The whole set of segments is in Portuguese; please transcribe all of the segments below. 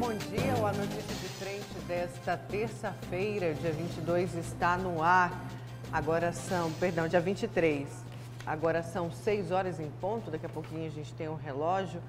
bom dia. A notícia de frente desta terça-feira, dia 22, está no ar. Dia 23. Agora são 6 horas em ponto, daqui a pouquinho a gente tem um relógio.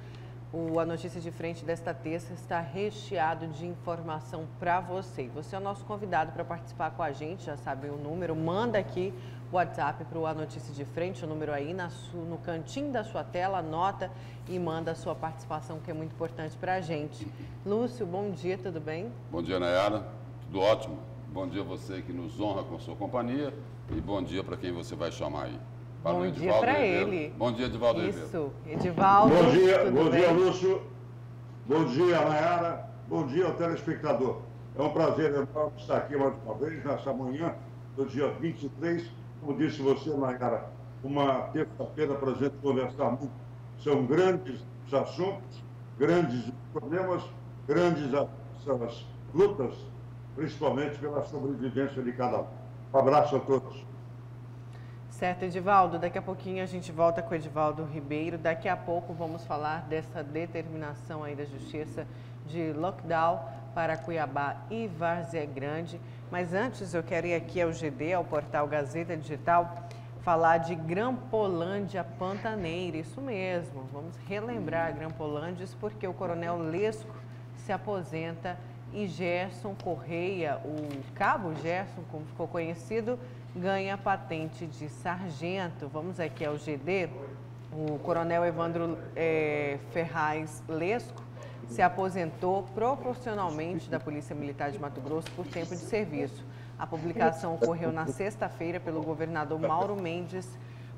A notícia de frente desta terça está recheado de informação para você. Você é o nosso convidado para participar com a gente, já sabe o número, manda aqui o WhatsApp para o A Notícia de Frente, o número aí no cantinho da sua tela, anota e manda a sua participação, que é muito importante para a gente. Lúcio, bom dia, tudo bem? Bom dia, Nayara, tudo ótimo. Bom dia a você que nos honra com a sua companhia e bom dia para quem você vai chamar aí. Para bom dia para ele. Bom dia, Edivaldo Ribeiro. Isso, Edivaldo. Bom dia, Lúcio. Bom dia, Nayara. Bom dia ao telespectador. É um prazer enorme estar aqui mais uma vez, nessa manhã do dia 23. Como disse você, Nayara, uma terça-feira para a gente conversar muito. São grandes assuntos, grandes problemas, grandes as lutas, principalmente pela sobrevivência de cada um. Um abraço a todos. Certo, Edivaldo, daqui a pouquinho a gente volta com o Edivaldo Ribeiro. Daqui a pouco vamos falar dessa determinação aí da Justiça de lockdown para Cuiabá e Várzea Grande. Mas antes eu quero ir aqui ao GD, ao portal Gazeta Digital, falar de Grampolândia Pantaneira. Isso mesmo, vamos relembrar Grampolândias porque o Coronel Lesco se aposenta e Gerson Correia, o Cabo Gerson, como ficou conhecido, ganha patente de sargento. Vamos aqui ao GD. O Coronel Evandro Ferraz Lesco se aposentou proporcionalmente da Polícia Militar de Mato Grosso por tempo de serviço. A publicação ocorreu na sexta-feira pelo governador Mauro Mendes,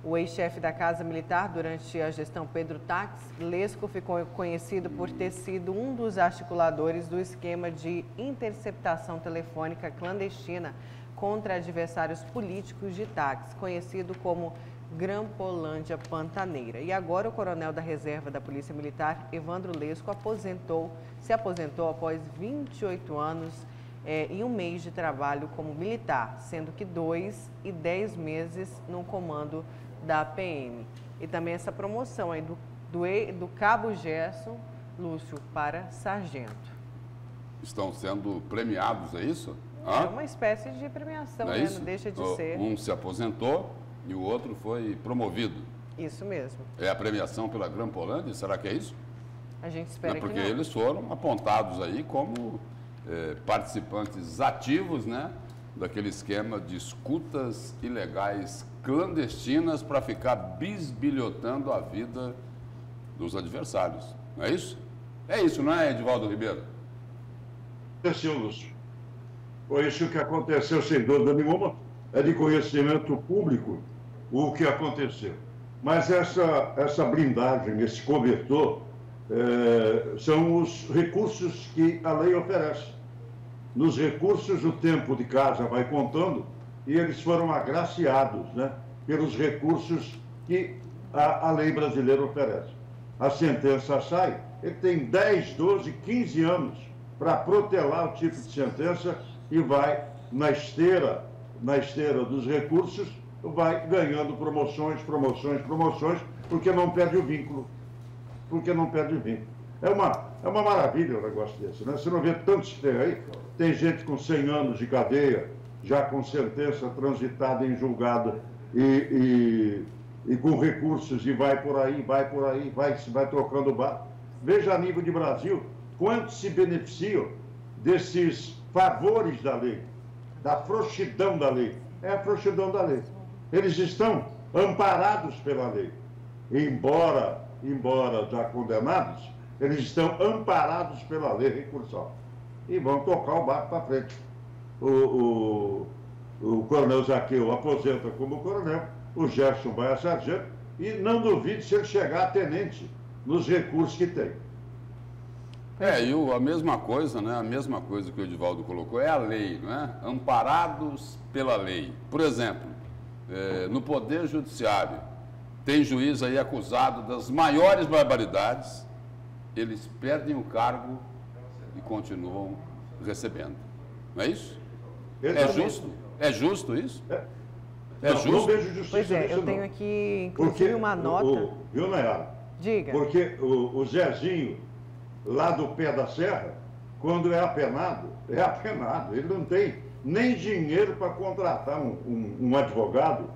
o ex-chefe da Casa Militar durante a gestão Pedro Tax. Lesco ficou conhecido por ter sido um dos articuladores do esquema de interceptação telefônica clandestina contra adversários políticos de táxi, conhecido como Grampolândia Pantaneira. E agora o coronel da reserva da Polícia Militar, Evandro Lesco, se aposentou após 28 anos e um mês de trabalho como militar, sendo que 2 e 10 meses no comando da PM. E também essa promoção aí do Cabo Gerson, Lúcio, para sargento. Estão sendo premiados, é isso? É uma espécie de premiação, né? Não deixa de ser. Um se aposentou e o outro foi promovido. Isso mesmo. É a premiação pela Grampolândia? Será que é isso? A gente espera que não. Porque eles foram apontados aí como participantes ativos, né, daquele esquema de escutas ilegais clandestinas para ficar bisbilhotando a vida dos adversários. Não é isso? É isso, não é, Edivaldo Ribeiro? Aconteceu, Lúcio. Foi isso que aconteceu, sem dúvida nenhuma. É de conhecimento público o que aconteceu. Mas essa blindagem, esse cobertor, são os recursos que a lei oferece. Nos recursos, o tempo de casa vai contando e eles foram agraciados, né, pelos recursos que a lei brasileira oferece. A sentença sai, ele tem 10, 12, 15 anos para protelar o tipo de sentença e vai na esteira dos recursos, vai ganhando promoções, porque não perde o vínculo. É uma maravilha o negócio desse, né? Você não vê tantos que tem aí. Tem gente com 100 anos de cadeia, já com sentença transitada em julgado e com recursos, e vai por aí, vai trocando o barco. Veja a nível de Brasil, quantos se beneficiam desses favores da lei, da frouxidão da lei. É a frouxidão da lei. Eles estão amparados pela lei. Embora já condenados, eles estão amparados pela lei recursal. E vão tocar o barco para frente. O coronel Zaqueu aposenta como coronel, o Gerson vai a sargento, e não duvide se ele chegar a tenente nos recursos que tem. E a mesma coisa, né? A mesma coisa que o Edivaldo colocou é a lei, não é? Amparados pela lei. Por exemplo, no Poder Judiciário, tem juiz aí acusado das maiores barbaridades, eles perdem o cargo e continuam recebendo. Não é isso? É justo? É justo isso? É justo? Não vejo justiça. Pois é, eu tenho aqui, inclusive, uma nota. Viu, Nayara? Diga. Porque o Zezinho, lá do pé da serra, quando é apenado, ele não tem nem dinheiro para contratar um advogado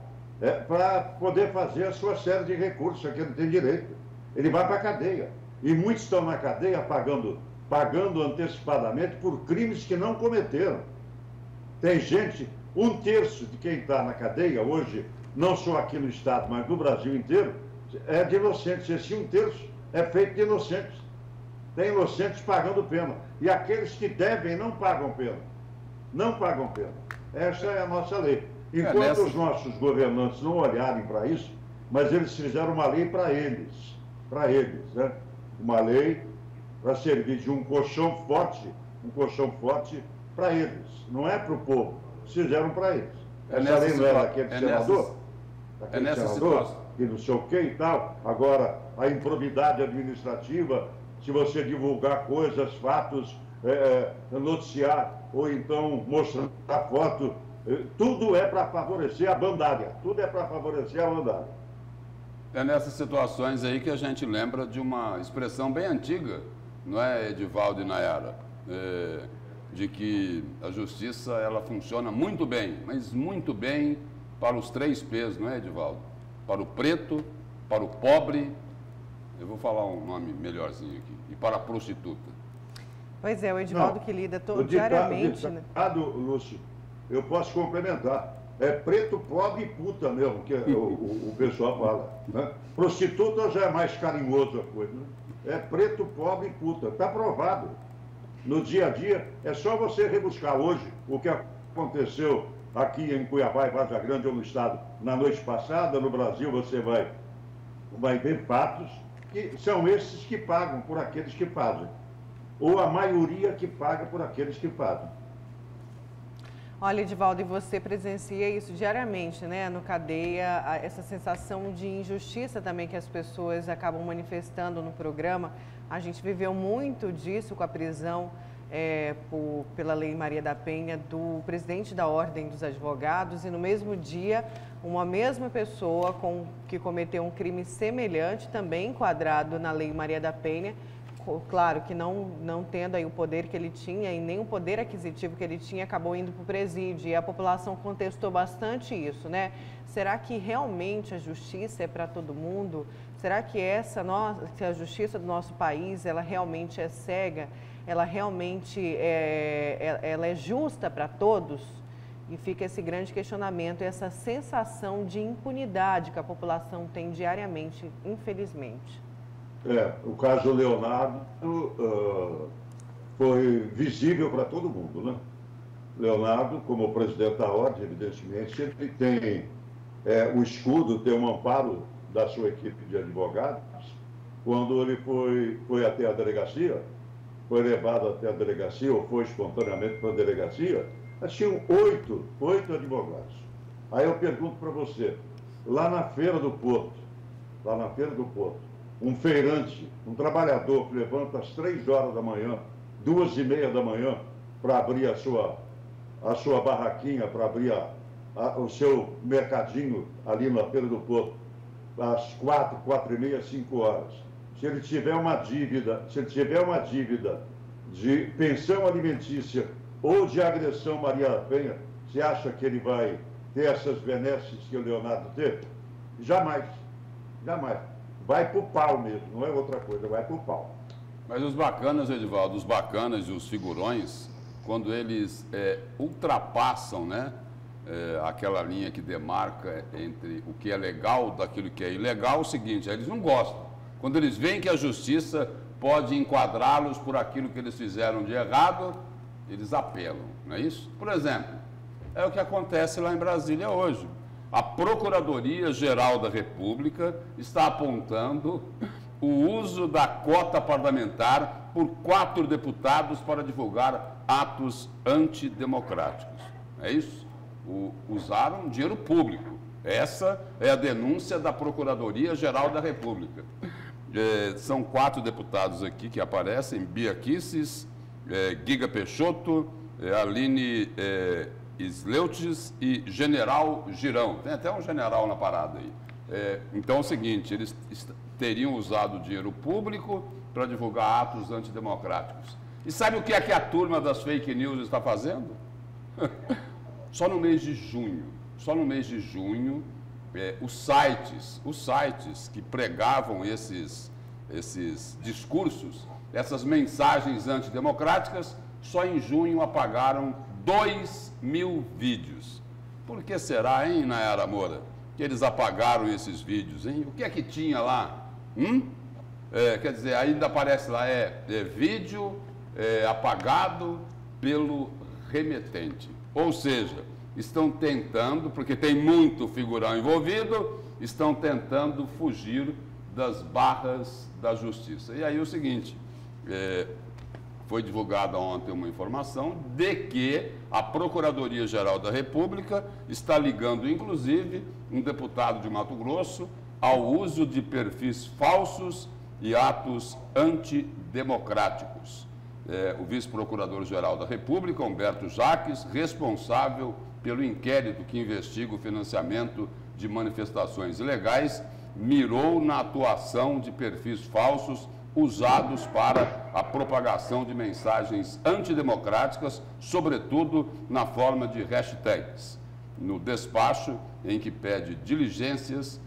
para poder fazer a sua série de recursos, a que ele tem direito. Ele vai para a cadeia. E muitos estão na cadeia pagando antecipadamente por crimes que não cometeram. Tem gente, 1/3 de quem está na cadeia hoje, não só aqui no Estado, mas no Brasil inteiro, é de inocentes. Esse 1/3 é feito de inocentes. Tem inocentes pagando pena. E aqueles que devem não pagam pena. Não pagam pena. Essa é a nossa lei. Enquanto os nossos governantes não olharem para isso, mas eles fizeram uma lei para eles, né? Uma lei para servir de um colchão forte para eles, não é para o povo, fizeram para eles. Essa lei não era daquele senador? Daquele senador, e não sei o que e tal. Agora, a improbidade administrativa, se você divulgar coisas, fatos, noticiar, ou então mostrar foto, tudo é para favorecer a bandalha, tudo é para favorecer a bandalha. É nessas situações aí que a gente lembra de uma expressão bem antiga, não é, Edivaldo e Nayara? De que a justiça, ela funciona muito bem, mas muito bem para os 3 P's, não é, Edivaldo? Para o preto, para o pobre, eu vou falar um nome melhorzinho aqui, e para a prostituta. Pois é, o Edivaldo que lida diariamente, né? Lúcio, eu posso complementar. É preto, pobre e puta mesmo, que o pessoal fala. Né? Prostituta já é mais carinhoso a coisa. Né? É preto, pobre e puta. Está provado. No dia a dia, é só você rebuscar hoje o que aconteceu aqui em Cuiabá e Vargem Grande ou no estado na noite passada. No Brasil você vai ver fatos que são esses que pagam por aqueles que fazem. Ou a maioria que paga por aqueles que fazem. Olha, Edivaldo, e você presencia isso diariamente, né? No Cadeia, essa sensação de injustiça também que as pessoas acabam manifestando no programa. A gente viveu muito disso com a prisão pela Lei Maria da Penha do presidente da Ordem dos Advogados e no mesmo dia uma mesma pessoa que cometeu um crime semelhante, também enquadrado na Lei Maria da Penha, claro que não tendo aí o poder que ele tinha e nem o poder aquisitivo que ele tinha, acabou indo para o presídio. E a população contestou bastante isso, né? Será que realmente a justiça é para todo mundo? Será que a justiça do nosso país, ela realmente é cega? Ela realmente ela é justa para todos? E fica esse grande questionamento, essa sensação de impunidade que a população tem diariamente, infelizmente. O caso Leonardo foi visível para todo mundo, né? Leonardo, como presidente da Ordem, evidentemente, ele tem o escudo, tem um amparo da sua equipe de advogados. Quando ele foi até a delegacia, foi levado até a delegacia, ou foi espontaneamente para a delegacia, tinham 8 advogados. Aí eu pergunto para você, lá na Feira do Porto, um feirante, um trabalhador que levanta às 3 horas da manhã, 2h30 da manhã, para abrir a sua barraquinha, para abrir o seu mercadinho ali na Feira do Porto, às 4, 4h30, 5 horas. Se ele tiver uma dívida de pensão alimentícia ou de agressão Maria da Penha, você acha que ele vai ter essas benesses que o Leonardo teve? Jamais. Vai pro pau mesmo, não é outra coisa, vai pro pau. Mas os bacanas, Edivaldo, os bacanas e os figurões, quando eles ultrapassam, né, aquela linha que demarca entre o que é legal daquilo que é ilegal, é o seguinte, eles não gostam. Quando eles veem que a justiça pode enquadrá-los por aquilo que eles fizeram de errado, eles apelam, não é isso? Por exemplo, é o que acontece lá em Brasília hoje. A Procuradoria-Geral da República está apontando o uso da cota parlamentar por 4 deputados para divulgar atos antidemocráticos. É isso? Usaram dinheiro público. Essa é a denúncia da Procuradoria-Geral da República. São 4 deputados aqui que aparecem, Bia Kicis, Giga Peixoto, Aline Sleutes e General Girão. Tem até um general na parada aí. Então é o seguinte, eles teriam usado dinheiro público para divulgar atos antidemocráticos. E sabe o que é que a turma das fake news está fazendo? Só no mês de junho, os sites que pregavam esses discursos, essas mensagens antidemocráticas, só em junho apagaram 2.000 vídeos. Por que será, hein, Nayara Moura, que eles apagaram esses vídeos, hein? O que é que tinha lá? Quer dizer, ainda aparece lá, vídeo apagado pelo remetente. Ou seja, estão tentando, porque tem muito figurão envolvido, estão tentando fugir das barras da justiça. E aí o seguinte, foi divulgada ontem uma informação de que a Procuradoria-Geral da República está ligando, inclusive, um deputado de Mato Grosso ao uso de perfis falsos e atos antidemocráticos. O vice-procurador-geral da República, Humberto Jacques, responsável pelo inquérito que investiga o financiamento de manifestações ilegais, mirou na atuação de perfis falsos usados para a propagação de mensagens antidemocráticas, sobretudo na forma de hashtags. No despacho em que pede diligências,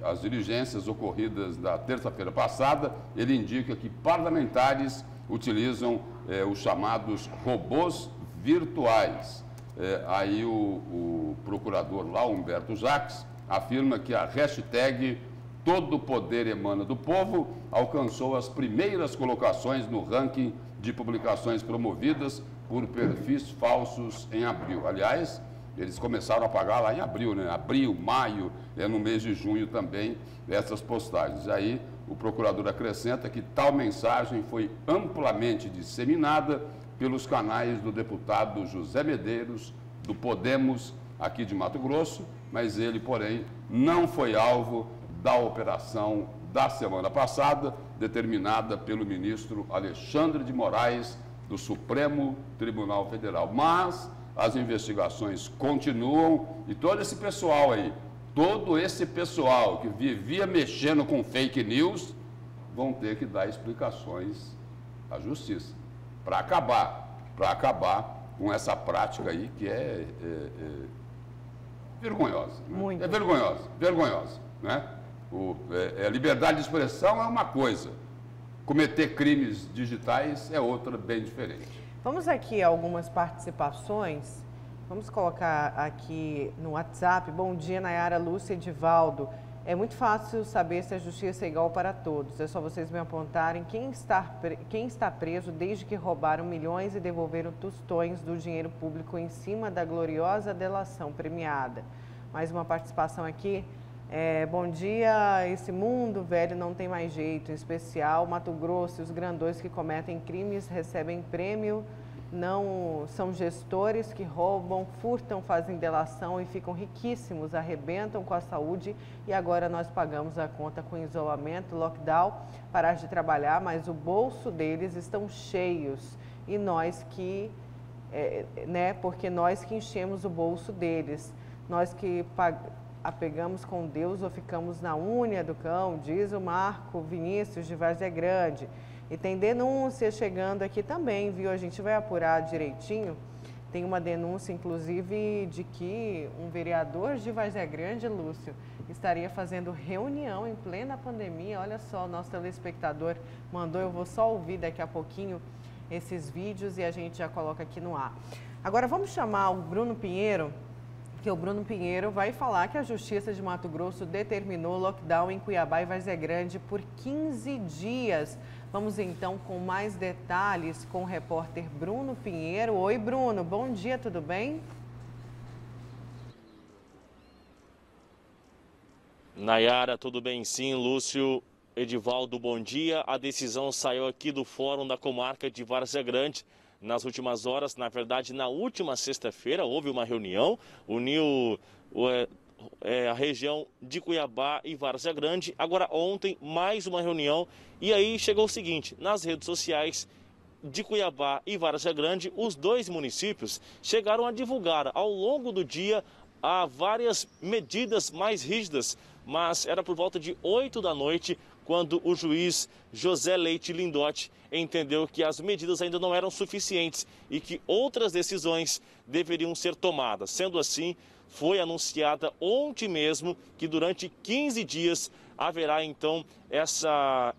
as diligências ocorridas na terça-feira passada, ele indica que parlamentares utilizam os chamados robôs virtuais. Aí o procurador lá, Humberto Jacques, afirma que a hashtag Todo o Poder Emana do Povo alcançou as primeiras colocações no ranking de publicações promovidas por perfis falsos em abril. Aliás, eles começaram a pagar lá em abril, né? Abril, maio, no mês de junho também, essas postagens. Aí o procurador acrescenta que tal mensagem foi amplamente disseminada pelos canais do deputado José Medeiros, do Podemos, aqui de Mato Grosso, mas ele, porém, não foi alvo da operação da semana passada, determinada pelo ministro Alexandre de Moraes, do Supremo Tribunal Federal. Mas as investigações continuam e todo esse pessoal que vivia mexendo com fake news, vão ter que dar explicações à justiça para acabar com essa prática aí que é vergonhosa. Né? Muito. É vergonhosa. Né? A liberdade de expressão é uma coisa, cometer crimes digitais é outra bem diferente. Vamos aqui a algumas participações. Vamos colocar aqui no WhatsApp. Bom dia, Nayara, Lúcia e Edivaldo. É muito fácil saber se a justiça é igual para todos. É só vocês me apontarem quem está preso desde que roubaram milhões e devolveram tostões do dinheiro público em cima da gloriosa delação premiada. Mais uma participação aqui. Bom dia, esse mundo velho não tem mais jeito, em especial Mato Grosso, os grandões que cometem crimes recebem prêmio, não são gestores que roubam, furtam, fazem delação e ficam riquíssimos, arrebentam com a saúde e agora nós pagamos a conta com isolamento, lockdown, parar de trabalhar, mas o bolso deles estão cheios e nós que, porque nós que enchemos o bolso deles, nós que apegamos com Deus ou ficamos na unha do cão, diz o Marco Vinícius de Várzea Grande. E tem denúncia chegando aqui também, viu? A gente vai apurar direitinho. Tem uma denúncia, inclusive, de que um vereador de Várzea Grande, Lúcio, estaria fazendo reunião em plena pandemia. Olha só, o nosso telespectador mandou, eu vou só ouvir daqui a pouquinho esses vídeos e a gente já coloca aqui no ar. Agora vamos chamar o Bruno Pinheiro, que o Bruno Pinheiro vai falar que a Justiça de Mato Grosso determinou lockdown em Cuiabá e Várzea Grande por 15 dias. Vamos então com mais detalhes com o repórter Bruno Pinheiro. Oi, Bruno, bom dia, tudo bem? Nayara, tudo bem sim, Lúcio, Edivaldo, bom dia. A decisão saiu aqui do Fórum da Comarca de Várzea Grande. Nas últimas horas, na verdade, na última sexta-feira, houve uma reunião, uniu a região de Cuiabá e Várzea Grande. Agora, ontem, mais uma reunião. E aí chegou o seguinte, nas redes sociais de Cuiabá e Várzea Grande, os dois municípios chegaram a divulgar ao longo do dia várias medidas mais rígidas, mas era por volta de 8 da noite quando o juiz José Leite Lindotti entendeu que as medidas ainda não eram suficientes e que outras decisões deveriam ser tomadas. Sendo assim, foi anunciada ontem mesmo que durante 15 dias haverá então essa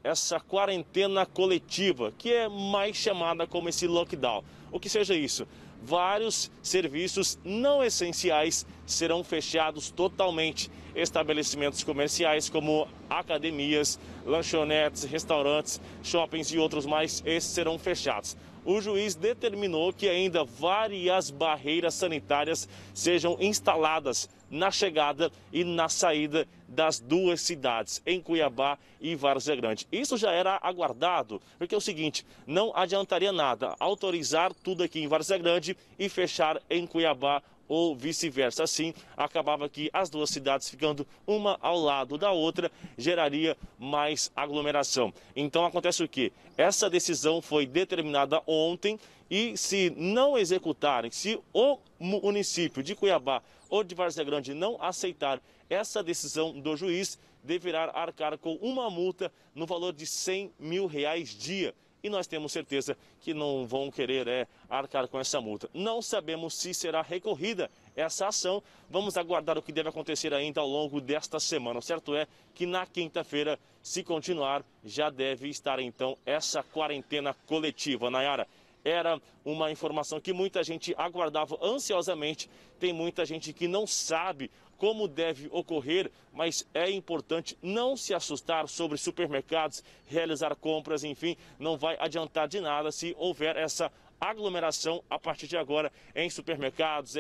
quarentena coletiva, que é mais chamada como esse lockdown. O que seja isso? Vários serviços não essenciais serão fechados totalmente. Estabelecimentos comerciais como academias, lanchonetes, restaurantes, shoppings e outros mais, esses serão fechados. O juiz determinou que ainda várias barreiras sanitárias sejam instaladas na chegada e na saída das duas cidades, em Cuiabá e Várzea Grande. Isso já era aguardado, porque é o seguinte, não adiantaria nada autorizar tudo aqui em Várzea Grande e fechar em Cuiabá ou vice-versa. Assim, acabava que as duas cidades ficando uma ao lado da outra, geraria mais aglomeração. Então acontece o quê? Essa decisão foi determinada ontem e se não executarem, se o município de Cuiabá ou de Várzea Grande não aceitar essa decisão do juiz, deverá arcar com uma multa no valor de R$100 mil dia. E nós temos certeza que não vão querer arcar com essa multa. Não sabemos se será recorrida essa ação. Vamos aguardar o que deve acontecer ainda ao longo desta semana. O certo é que na quinta-feira, se continuar, já deve estar então essa quarentena coletiva. Nayara, era uma informação que muita gente aguardava ansiosamente. Tem muita gente que não sabe como deve ocorrer, mas é importante não se assustar sobre supermercados, realizar compras, enfim, não vai adiantar de nada se houver essa aglomeração a partir de agora em supermercados.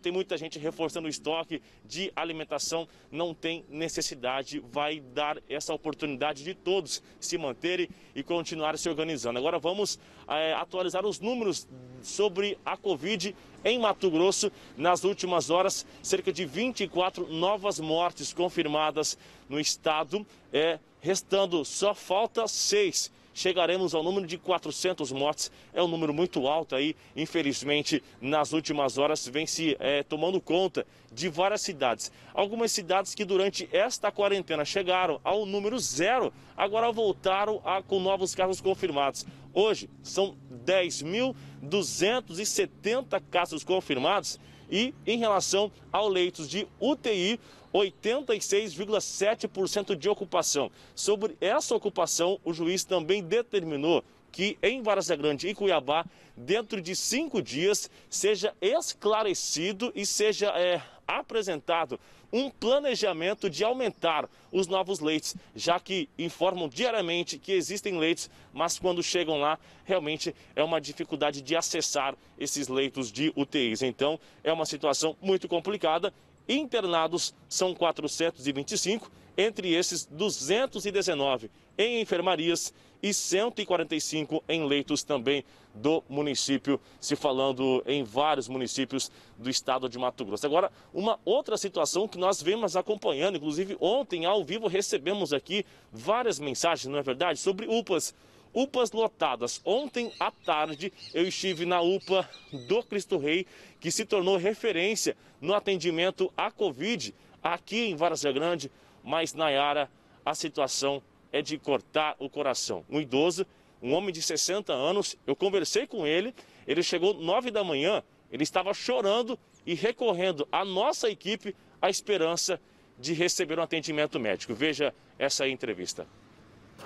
Tem muita gente reforçando o estoque de alimentação, não tem necessidade, vai dar essa oportunidade de todos se manterem e continuar se organizando. Agora vamos atualizar os números sobre a Covid em Mato Grosso. Nas últimas horas, cerca de 24 novas mortes confirmadas no estado, restando só falta 6. Chegaremos ao número de 400 mortes, é um número muito alto aí, infelizmente, nas últimas horas vem se tomando conta de várias cidades. Algumas cidades que durante esta quarentena chegaram ao número 0, agora voltaram com novos casos confirmados. Hoje são 10.270 casos confirmados e em relação aos leitos de UTI, 86,7% de ocupação. Sobre essa ocupação, o juiz também determinou que em Várzea Grande e Cuiabá, dentro de 5 dias, seja esclarecido e seja apresentado um planejamento de aumentar os novos leitos, já que informam diariamente que existem leitos, mas quando chegam lá, realmente é uma dificuldade de acessar esses leitos de UTIs. Então, é uma situação muito complicada. Internados são 425, entre esses 219 em enfermarias e 145 em leitos também do município, se falando em vários municípios do estado de Mato Grosso. Agora, uma outra situação que nós vemos acompanhando, inclusive ontem ao vivo recebemos aqui várias mensagens, não é verdade, sobre UPAs. UPAs lotadas. Ontem à tarde eu estive na UPA do Cristo Rei, que se tornou referência no atendimento à Covid aqui em Várzea Grande, mas Nayara, a situação é de cortar o coração. Um idoso, um homem de 60 anos, eu conversei com ele, ele chegou 9 da manhã, ele estava chorando e recorrendo à nossa equipe à esperança de receber um atendimento médico. Veja essa entrevista.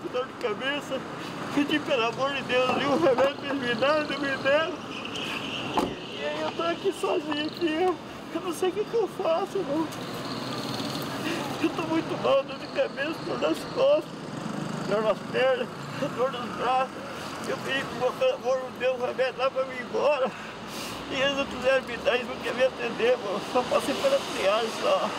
Com dor de cabeça, pedi pelo amor de Deus, um remédio me deram. E aí eu tô aqui sozinho aqui, eu não sei o que eu faço, não. Eu tô muito mal, dor de cabeça, dor nas costas, dor nas pernas, dor nos braços. Eu pedi pelo amor de Deus um remédio lá pra mim ir embora. E eles não quiseram me dar, eles não querem me atender, mano. Só passei pela triagem só.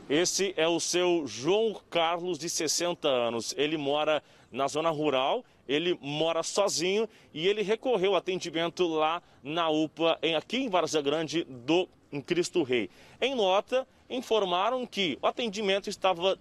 Esse é o seu João Carlos, de 60 anos. Ele mora na zona rural, ele mora sozinho e ele recorreu ao atendimento lá na UPA, aqui em Várzea Grande do Cristo Rei. Em nota, informaram que o atendimento estava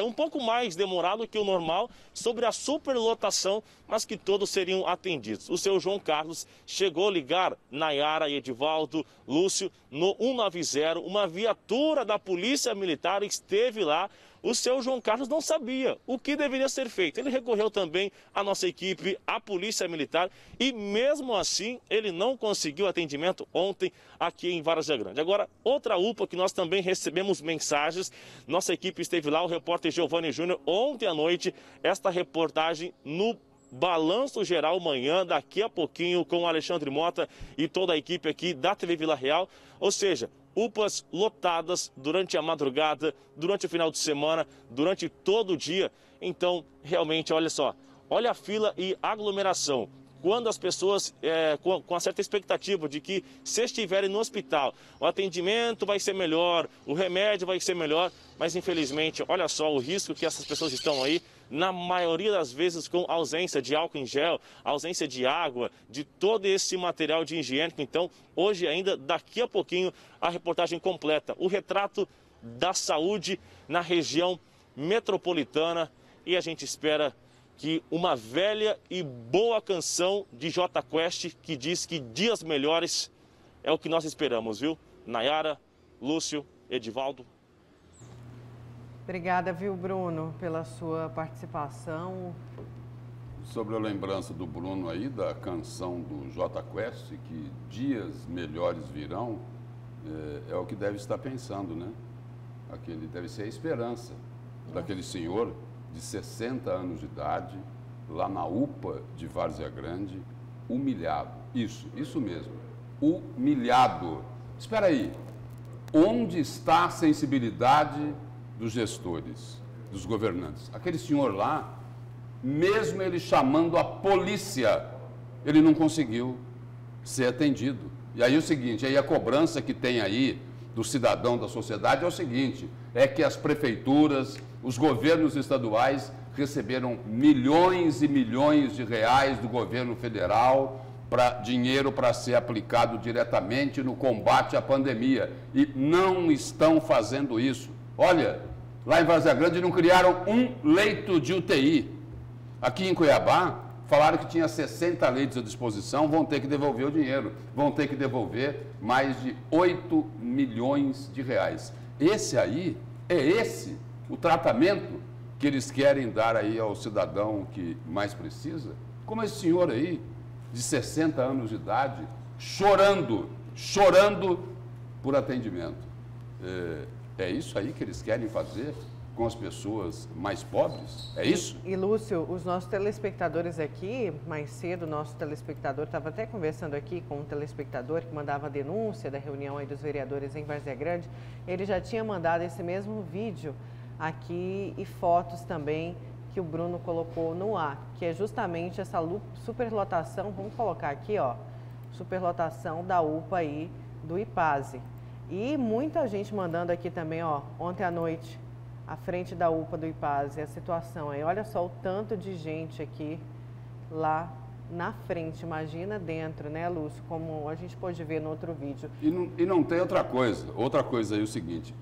um pouco mais demorado que o normal sobre a superlotação, mas que todos seriam atendidos. O seu João Carlos chegou a ligar Nayara e Edivaldo, Lúcio, no 190, uma viatura da Polícia Militar esteve lá. O seu João Carlos não sabia o que deveria ser feito. Ele recorreu também à nossa equipe, à Polícia Militar, e mesmo assim ele não conseguiu atendimento ontem aqui em Várzea Grande. Agora, outra UPA que nós também recebemos mensagens, nossa equipe esteve lá, o repórter Giovanni Júnior, ontem à noite, esta reportagem no Balanço Geral Manhã, daqui a pouquinho, com o Alexandre Mota e toda a equipe aqui da TV Vila Real, ou seja, UPAs lotadas durante a madrugada, durante o final de semana, durante todo o dia. Então, realmente, olha só, olha a fila e aglomeração. Quando as pessoas, com uma certa expectativa de que se estiverem no hospital, o atendimento vai ser melhor, o remédio vai ser melhor, mas infelizmente, olha só o risco que essas pessoas estão aí, na maioria das vezes com ausência de álcool em gel, ausência de água, de todo esse material de higiênico. Então, hoje ainda, daqui a pouquinho, a reportagem completa, o retrato da saúde na região metropolitana, e a gente espera que uma velha e boa canção de Jota Quest, que diz que dias melhores é o que nós esperamos, viu? Nayara, Lúcio, Edivaldo. Obrigada, viu, Bruno, pela sua participação. Sobre a lembrança do Bruno aí, da canção do Jota Quest, que dias melhores virão, é o que deve estar pensando, né? Aquele deve ser a esperança daquele senhor de 60 anos de idade, lá na UPA de Várzea Grande, humilhado. Isso mesmo, humilhado. Espera aí, onde está a sensibilidade dos gestores, dos governantes? Aquele senhor lá, mesmo ele chamando a polícia, ele não conseguiu ser atendido. E aí o seguinte, aí a cobrança que tem aí do cidadão, da sociedade, é o seguinte, é que as prefeituras, os governos estaduais receberam milhões e milhões de reais do governo federal, dinheiro para ser aplicado diretamente no combate à pandemia. E não estão fazendo isso. Olha, lá em Várzea Grande não criaram um leito de UTI. Aqui em Cuiabá, falaram que tinha 60 leitos à disposição, vão ter que devolver o dinheiro. Vão ter que devolver mais de 8 milhões de reais. Esse o tratamento que eles querem dar aí ao cidadão que mais precisa? Como esse senhor aí, de 60 anos de idade, chorando por atendimento. É isso aí que eles querem fazer com as pessoas mais pobres? É isso? E Lúcio, os nossos telespectadores aqui, mais cedo, o nosso telespectador estava até conversando aqui com um telespectador que mandava a denúncia da reunião aí dos vereadores em Várzea Grande. Ele já tinha mandado esse mesmo vídeo aqui e fotos também que o Bruno colocou no ar, que é justamente essa superlotação, vamos colocar aqui, ó, superlotação da UPA aí do IPASE. E muita gente mandando aqui também, ó, ontem à noite, à frente da UPA do IPASE, a situação aí. Olha só o tanto de gente aqui lá na frente, imagina dentro, né, Lúcio, como a gente pôde ver no outro vídeo. E não tem outra coisa aí é o seguinte,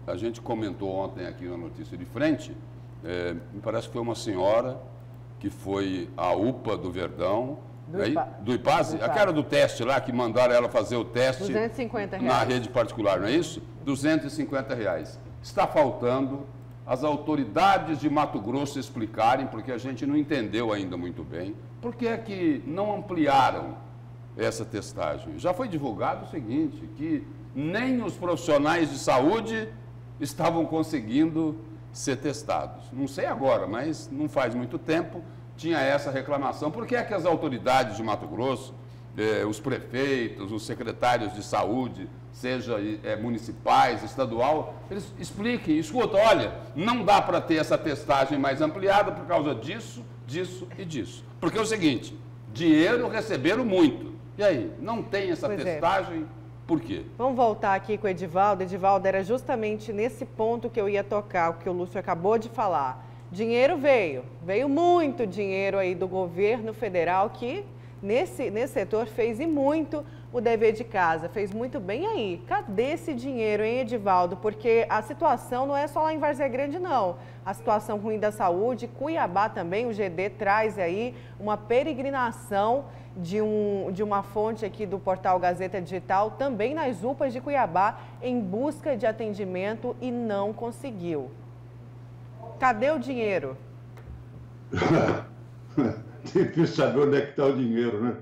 a gente comentou ontem aqui na notícia de frente, me parece que foi uma senhora que foi à UPA do Verdão, do IPASE, aquela do teste lá, que mandaram ela fazer o teste 250 reais. Na rede particular, não é isso? 250 reais. Está faltando as autoridades de Mato Grosso explicarem, porque a gente não entendeu ainda muito bem, por que é que não ampliaram essa testagem. Já foi divulgado o seguinte, que nem os profissionais de saúde estavam conseguindo ser testados. Não sei agora, mas não faz muito tempo tinha essa reclamação. Por que é que as autoridades de Mato Grosso, os prefeitos, os secretários de saúde, seja municipais, estadual, eles expliquem, escuta, olha, não dá para ter essa testagem mais ampliada por causa disso, disso e disso. Porque é o seguinte, dinheiro receberam muito. E aí, não tem essa testagem, por quê? Vamos voltar aqui com o Edivaldo. Edivaldo, era justamente nesse ponto que eu ia tocar, o que o Lúcio acabou de falar. Dinheiro veio muito dinheiro aí do governo federal que nesse setor fez e muito o dever de casa, fez muito bem aí. Cadê esse dinheiro, hein, Edivaldo? Porque a situação não é só lá em Várzea Grande, não. A situação ruim da saúde, Cuiabá também, o GD traz aí uma peregrinação de uma fonte aqui do portal Gazeta Digital, também nas UPAs de Cuiabá, em busca de atendimento e não conseguiu. Cadê o dinheiro? Difícil saber onde é que está o dinheiro, né?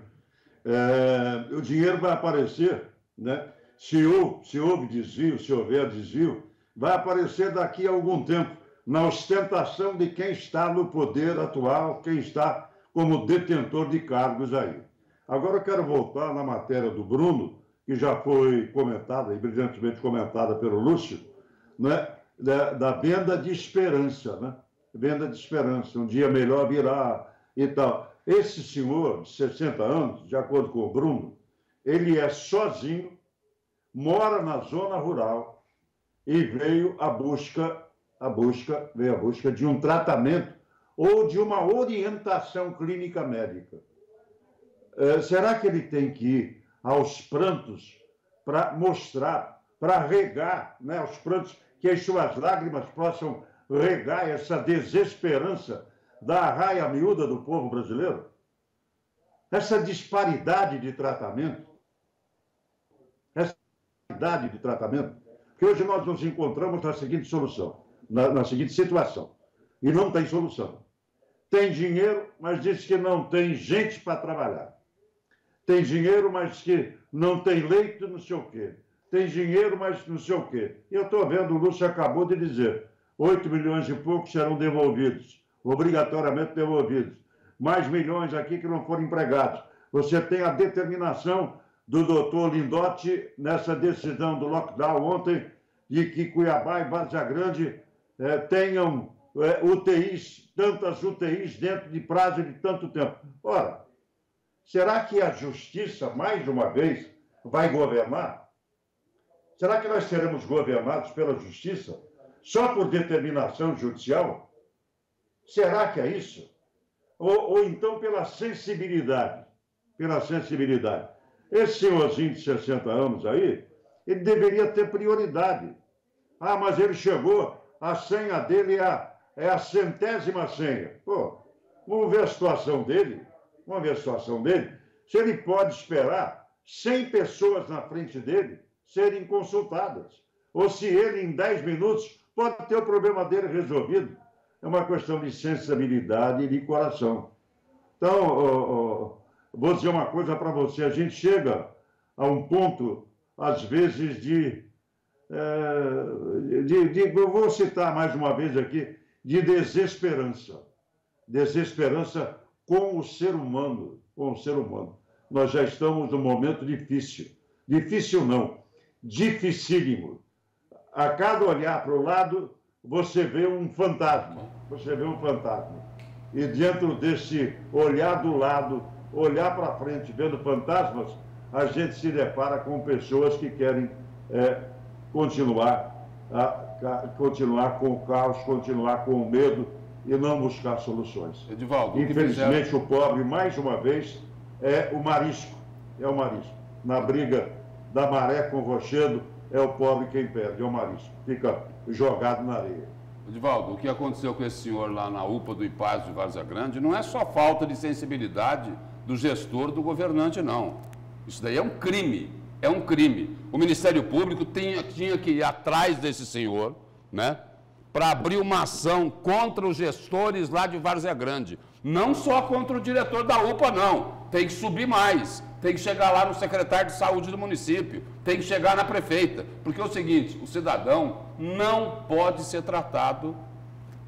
O dinheiro vai aparecer, né? Se houve desvio, se houver desvio, vai aparecer daqui a algum tempo, na ostentação de quem está no poder atual, quem está como detentor de cargos aí. Agora eu quero voltar na matéria do Bruno, que já foi comentada, e brilhantemente comentada pelo Lúcio, né? Da venda de esperança, né? Venda de esperança, um dia melhor virá e tal. Esse senhor, de 60 anos, de acordo com o Bruno, ele é sozinho, mora na zona rural e veio à busca de um tratamento ou de uma orientação clínica médica. Será que ele tem que ir aos prantos para mostrar, para regar, né, aos prantos, que as suas lágrimas possam regar essa desesperança da arraia miúda do povo brasileiro? Essa disparidade de tratamento, porque hoje nós nos encontramos na seguinte solução, na seguinte situação, e não tem solução. Tem dinheiro, mas diz que não tem gente para trabalhar. Tem dinheiro, mas que não tem leito, não sei o quê. Tem dinheiro, mas não sei o quê. E eu estou vendo, o Lúcio acabou de dizer, 8 milhões e pouco serão devolvidos, obrigatoriamente devolvidos. Mais milhões aqui que não foram empregados. Você tem a determinação do doutor Lindotti nessa decisão do lockdown ontem, de que Cuiabá e Várzea Grande tenham UTIs, tantas UTIs dentro de prazo de tanto tempo. Ora, será que a justiça, mais uma vez, vai governar? Será que nós seremos governados pela justiça só por determinação judicial? Será que é isso? Ou então pela sensibilidade? Pela sensibilidade. Esse senhorzinho de 60 anos aí, ele deveria ter prioridade. Ah, mas ele chegou, a senha dele é a 100ª senha. Pô, vamos ver a situação dele. Vamos ver a situação dele. Se ele pode esperar 100 pessoas na frente dele serem consultadas. Ou se ele, em 10 minutos, pode ter o problema dele resolvido. É uma questão de sensibilidade e de coração. Então, vou dizer uma coisa para você. A gente chega a um ponto, às vezes, eu vou citar mais uma vez aqui, de desesperança. Desesperança com o ser humano. Com o ser humano. Nós já estamos num momento difícil. Difícil não, dificílimo. A cada olhar para o lado, você vê um fantasma. Você vê um fantasma. E dentro desse olhar do lado, olhar para frente, vendo fantasmas, a gente se depara com pessoas que querem continuar com o caos, continuar com o medo e não buscar soluções. Edivaldo, infelizmente, o pobre, mais uma vez, é o marisco. É o marisco. Na briga da maré com o rochedo, é o pobre quem perde, é o marisco. Fica jogado na areia. Edivaldo, o que aconteceu com esse senhor lá na UPA do IPAS de Várzea Grande não é só falta de sensibilidade do gestor, do governante, não. Isso daí é um crime. É um crime. O Ministério Público tinha que ir atrás desse senhor, né, para abrir uma ação contra os gestores lá de Várzea Grande. Não só contra o diretor da UPA, não. Tem que subir mais. Tem que chegar lá no secretário de saúde do município. Tem que chegar na prefeita. Porque é o seguinte, o cidadão não pode ser tratado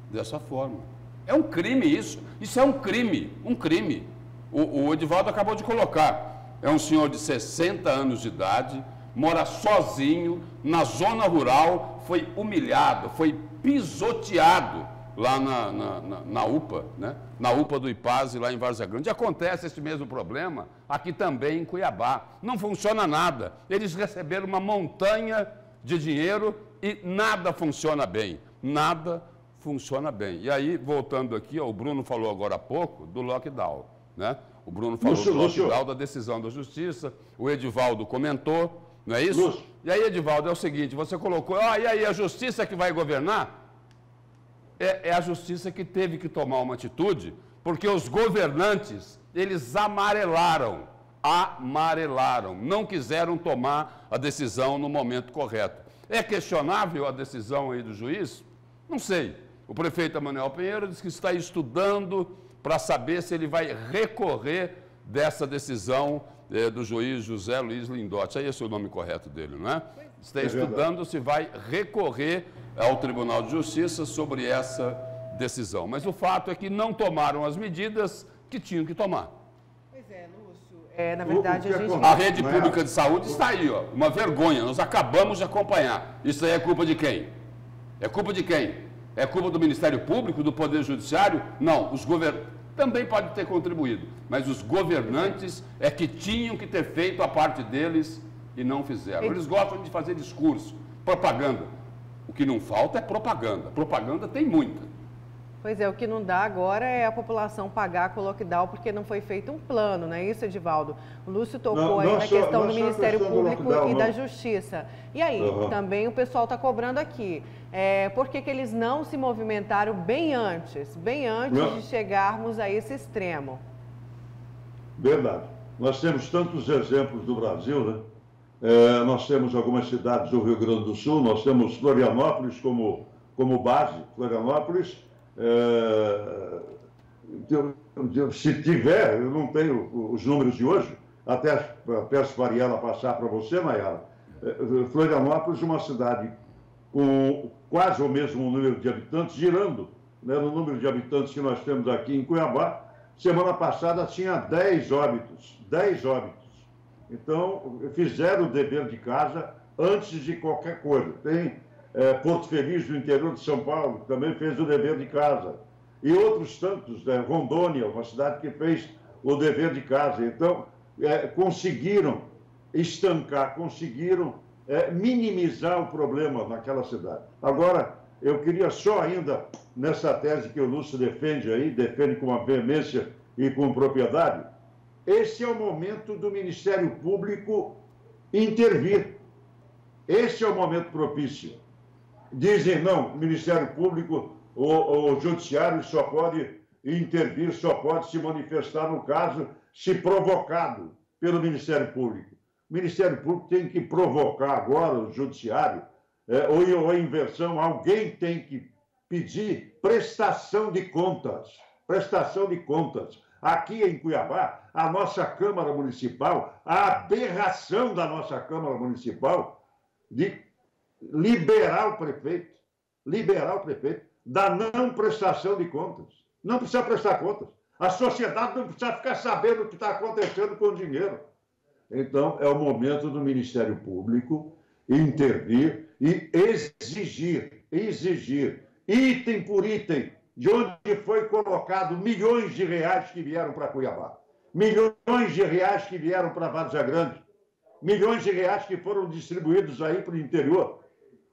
dessa forma. É um crime isso. Isso é um crime. Um crime. O Edivaldo acabou de colocar. É um senhor de 60 anos de idade, mora sozinho, na zona rural, foi humilhado, foi pisoteado lá na UPA, né? Na UPA do IPAS, lá em Várzea Grande. E acontece esse mesmo problema aqui também em Cuiabá. Não funciona nada. Eles receberam uma montanha de dinheiro e nada funciona bem. Nada funciona bem. E aí, voltando aqui, ó, o Bruno falou agora há pouco do lockdown, né? O Bruno falou do lockdown, da decisão da Justiça, o Edivaldo comentou, não é isso? Lúcio. E aí, Edivaldo, é o seguinte, você colocou, e aí a Justiça que vai governar? É a Justiça que teve que tomar uma atitude, porque os governantes, eles amarelaram, não quiseram tomar a decisão no momento correto. É questionável a decisão aí do juiz? Não sei. O prefeito Emanuel Pinheiro disse que está estudando para saber se ele vai recorrer dessa decisão do juiz José Luiz Lindotti. Aí esse é o nome correto dele, não é? Está estudando se vai recorrer ao Tribunal de Justiça sobre essa decisão. Mas o fato é que não tomaram as medidas que tinham que tomar. Pois é, Lúcio. Na verdade, a gente... A rede pública de saúde está aí, ó, uma vergonha. Nós acabamos de acompanhar. Isso aí é culpa de quem? É culpa de quem? É culpa do Ministério Público, do Poder Judiciário? Não, os governantes também podem ter contribuído, mas os governantes é que tinham que ter feito a parte deles e não fizeram. Eles gostam de fazer discurso, propaganda. O que não falta é propaganda. Propaganda tem muita. Pois é, o que não dá agora é a população pagar com o lockdown, porque não foi feito um plano, não é isso, Edivaldo? O Lúcio tocou aí na questão do Ministério Público e da Justiça. E aí, também o pessoal está cobrando aqui. Por que eles não se movimentaram bem antes de chegarmos a esse extremo? Verdade. Nós temos tantos exemplos do Brasil, né? Nós temos algumas cidades do Rio Grande do Sul, nós temos Florianópolis como base, Florianópolis. Se tiver, eu não tenho os números de hoje, até peço para a Ariela passar para você, Nayara. Florianópolis é uma cidade com quase o mesmo número de habitantes, girando, né, no número de habitantes que nós temos aqui em Cuiabá. Semana passada tinha 10 óbitos. Então, fizeram o dever de casa antes de qualquer coisa. Tem Porto Feliz, do interior de São Paulo, que também fez o dever de casa. E outros tantos, Rondônia, uma cidade que fez o dever de casa. Então, conseguiram estancar, conseguiram minimizar o problema naquela cidade. Agora, eu queria só ainda, nessa tese que o Lúcio defende com uma veemência e com propriedade, esse é o momento do Ministério Público intervir. Esse é o momento propício. Dizem, não, o Ministério Público, o Judiciário só pode intervir, só pode se manifestar no caso se provocado pelo Ministério Público. O Ministério Público tem que provocar agora o Judiciário, ou a inversão, alguém tem que pedir prestação de contas. Prestação de contas. Aqui em Cuiabá, a nossa Câmara Municipal, a aberração da nossa Câmara Municipal de liberar o prefeito da não prestação de contas. Não precisa prestar contas. A sociedade não precisa ficar sabendo o que está acontecendo com o dinheiro. Então, é o momento do Ministério Público intervir e exigir, item por item, de onde foi colocado milhões de reais que vieram para Cuiabá, milhões de reais que vieram para Várzea Grande, milhões de reais que foram distribuídos aí para o interior.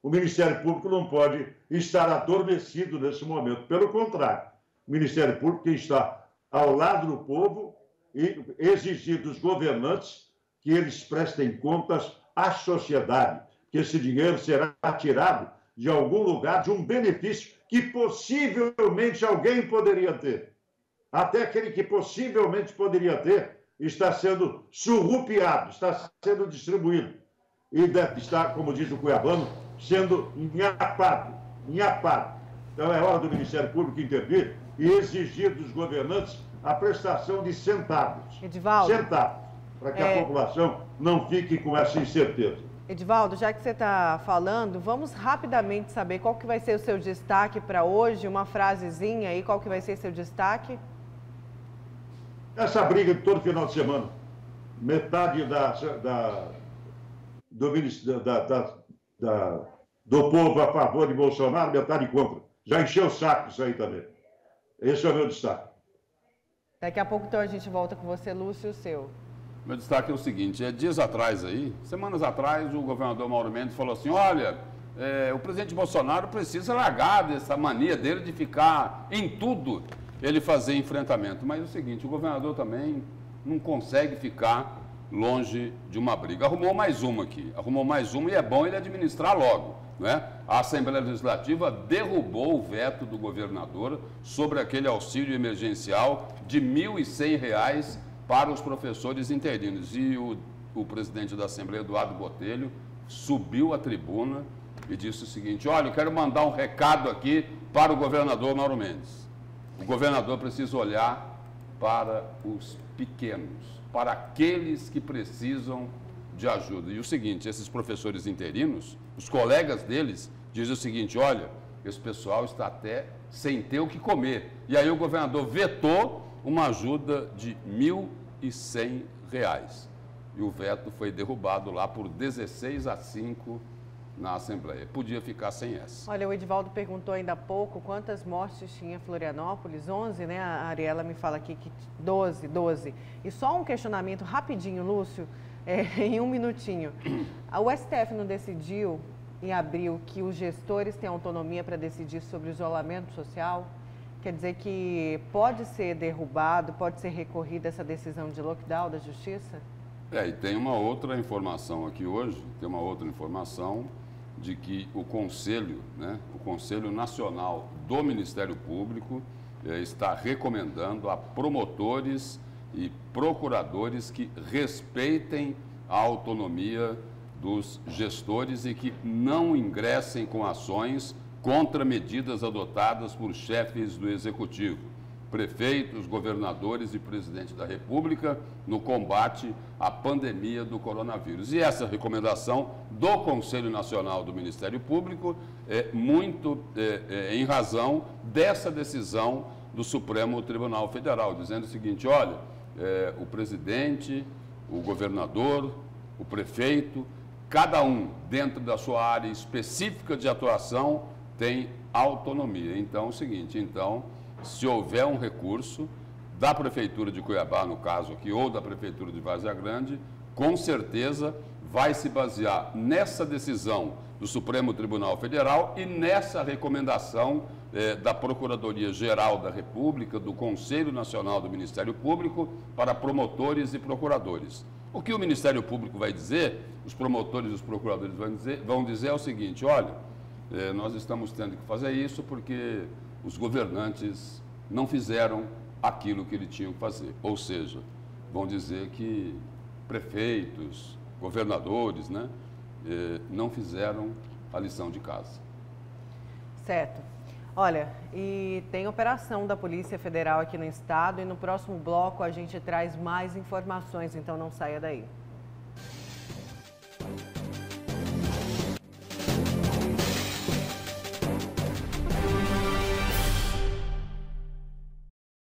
O Ministério Público não pode estar adormecido nesse momento. Pelo contrário, o Ministério Público tem que estar ao lado do povo e exigir dos governantes que eles prestem contas à sociedade, que esse dinheiro será tirado de algum lugar, de um benefício que possivelmente alguém poderia ter. Até aquele que possivelmente poderia ter está sendo surrupiado, está sendo distribuído. E deve estar, como diz o cuiabano, sendo nhapado. Então é hora do Ministério Público intervir e exigir dos governantes a prestação de centavos. Edivaldo. Centavos, para que a população não fique com essa incerteza. Edivaldo, já que você está falando, vamos rapidamente saber qual que vai ser o seu destaque para hoje, uma frasezinha aí, qual que vai ser seu destaque? Essa briga de todo final de semana. Metade do povo a favor de Bolsonaro, metade contra. Já encheu o saco isso aí também. Esse é o meu destaque. Daqui a pouco, então, a gente volta com você, Lúcio, o seu. Meu destaque é o seguinte, dias atrás aí, semanas atrás, o governador Mauro Mendes falou assim, olha, o presidente Bolsonaro precisa largar dessa mania dele de ficar em tudo, ele fazer enfrentamento. Mas é o seguinte, o governador também não consegue ficar longe de uma briga. Arrumou mais uma aqui, arrumou mais uma e é bom ele administrar logo, né? A Assembleia Legislativa derrubou o veto do governador sobre aquele auxílio emergencial de R$ 1.100 para os professores interinos. E o presidente da Assembleia, Eduardo Botelho, subiu à tribuna e disse o seguinte: olha, eu quero mandar um recado aqui para o governador Mauro Mendes. O governador precisa olhar para os pequenos, para aqueles que precisam de ajuda. E o seguinte, esses professores interinos, os colegas deles, dizem o seguinte: olha, esse pessoal está até sem ter o que comer. E aí o governador vetou uma ajuda de R$ 1.100. E o veto foi derrubado lá por 16-5 na Assembleia. Podia ficar sem essa. Olha, o Edivaldo perguntou ainda há pouco quantas mortes tinha Florianópolis. 11, né? A Ariela me fala aqui que 12. E só um questionamento rapidinho, Lúcio, em um minutinho. O STF não decidiu, em abril, que os gestores têm autonomia para decidir sobre o isolamento social? Quer dizer que pode ser derrubado, pode ser recorrida essa decisão de lockdown da Justiça? E tem uma outra informação aqui hoje, tem uma outra informação de que o Conselho, né, o Conselho Nacional do Ministério Público está recomendando a promotores e procuradores que respeitem a autonomia dos gestores e que não ingressem com ações contra medidas adotadas por chefes do Executivo, prefeitos, governadores e presidente da República no combate à pandemia do coronavírus. E essa recomendação do Conselho Nacional do Ministério Público é muito em razão dessa decisão do Supremo Tribunal Federal, dizendo o seguinte: olha, o presidente, o governador, o prefeito, cada um dentro da sua área específica de atuação tem autonomia. Então, é o seguinte, se houver um recurso da Prefeitura de Cuiabá, no caso aqui, ou da Prefeitura de Várzea Grande, com certeza vai se basear nessa decisão do Supremo Tribunal Federal e nessa recomendação da Procuradoria-Geral da República, do Conselho Nacional do Ministério Público, para promotores e procuradores. O que o Ministério Público vai dizer, os promotores e os procuradores vão dizer é o seguinte: olha, nós estamos tendo que fazer isso porque os governantes não fizeram aquilo que eles tinham que fazer. Ou seja, vão dizer que prefeitos, governadores, né, não fizeram a lição de casa. Certo. Olha, e tem operação da Polícia Federal aqui no estado e no próximo bloco a gente traz mais informações, então não saia daí.